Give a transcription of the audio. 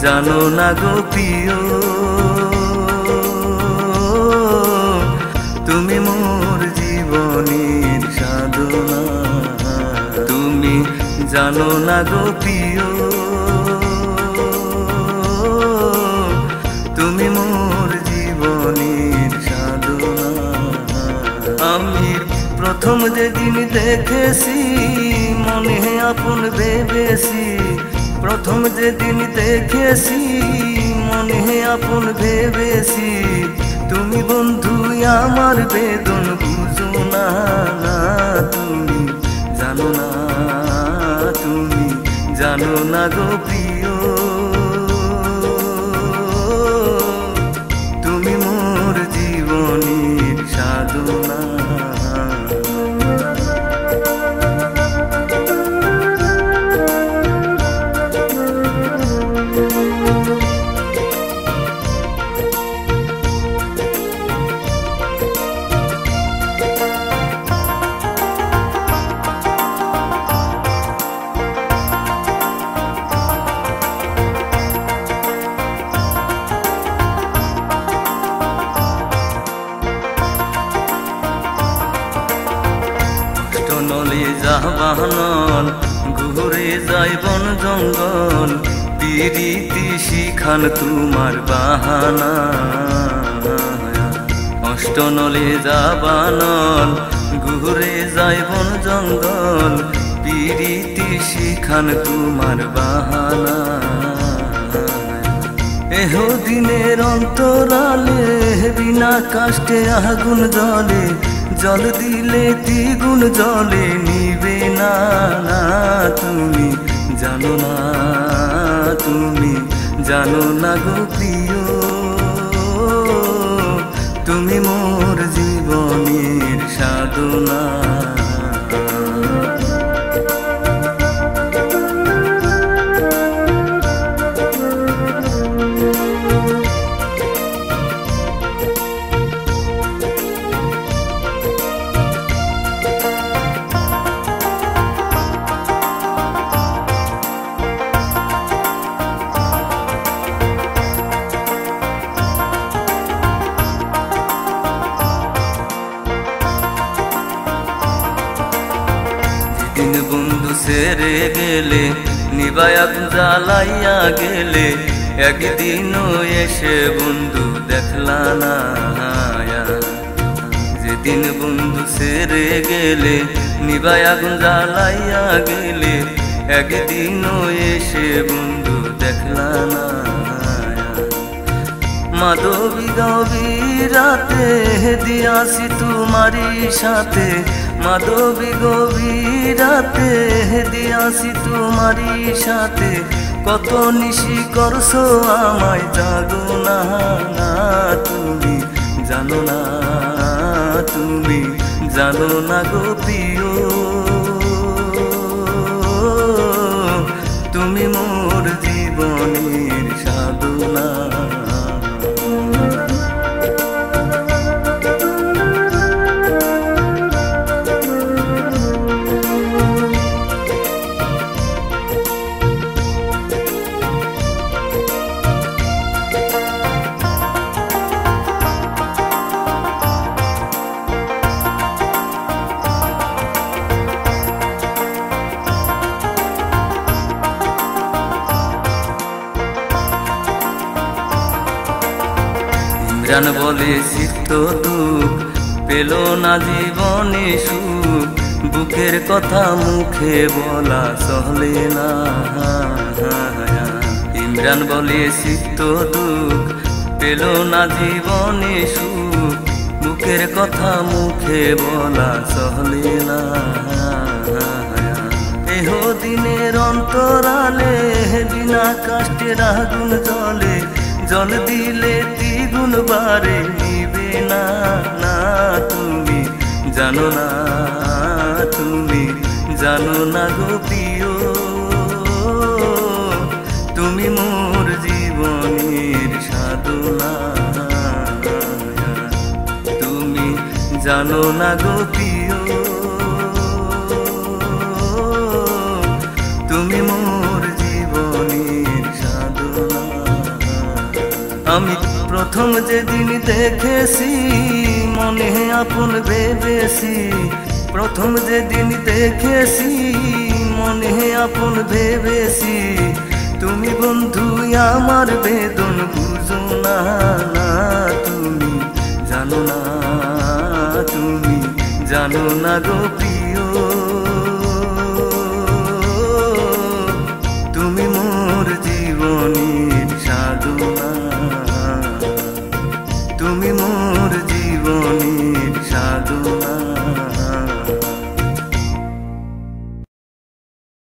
জানো না গো প্রিয়, তুমি মোর জীবনের সাধনা। তুমি জানো না গো প্রিয়, তুমি মোর জীবনের সাধনা। আমি প্রথম যেদিন দেখেছি মনে আপন ভেবেছি, প্রথম যেদিন দেখেছি মনে আপন ভেবেছি, তুমি বন্ধু আমার বেদন বুঝো না। তুমি জানো না, তুমি জানো না গো প্রিয়, তুমি মোর জীবনের সাধনা। নলে জাহানল ঘুরে যাই বন জঙ্গল, পিরিতি শিখান তোমার বাহানা। অষ্টনলে জাবানল ঘুরে যাই বন জঙ্গল, পিরিতি শিখান তোমার বাহানা। এহ দিনের অন্তরালে বিনা কাষ্টে আগুন জ্বলে, জল দিলে দ্বিগুণ জলে নিবে না। তুমি জানো না, তুমি জানো না গো প্রিয়, তুমি মোর জীবনের সাধনা। দিন বন্ধু সেরে গেলে নিবায়া জ্বালাইয়া গেলে, একদিনও এসে বন্ধু দেখলা না। যেদিন বন্ধু সেরে গেলে নিবায়া জ্বালাইয়া গেলে, একদিনও এসে বন্ধু দেখলা না। মাধবী গভীরাতে দিয়াছি তোমারি সাথে, মাধবী গভীরাতে দিয়াছি তোমারি সাথে, কত নিশি করছো আমায় জাগো না। তুমি জানো না, তুমি জানো না গো প্রিয়, তুমি মোর জীবনের সাধনা। জান বলে চিত্ত দুঃখ পেল না জীবনে সুখ, বুকের কথা মুখে বলা চলে না। ইমরান বলে চিত্ত দুঃখ পেল না জীবনে সুখ, বুকের কথা মুখে বলা চলে না। এহ দিনের অন্তরালে বিনা কাষ্টের আগুন জ্বলে, জল দিলে দ্বিগুণ বারে নিবে না। তুমি জানো না, তুমি জানো না গো প্রিয়, তুমি মোর জীবনের সাধনা। তুমি জানো না গো প্রিয়, তুমি মোর জীবনের সাধনা। আমি প্রথম যেদিন দেখেছি মনে আপন ভেবেছি, প্রথম যেদিন দেখেছি মনে আপন ভেবেছি, তুমি বন্ধু আমার বেদন বুঝো না, না তুমি জানো না, তুমি জানো না গো প্রিয়, তুমি মোর জীবনী।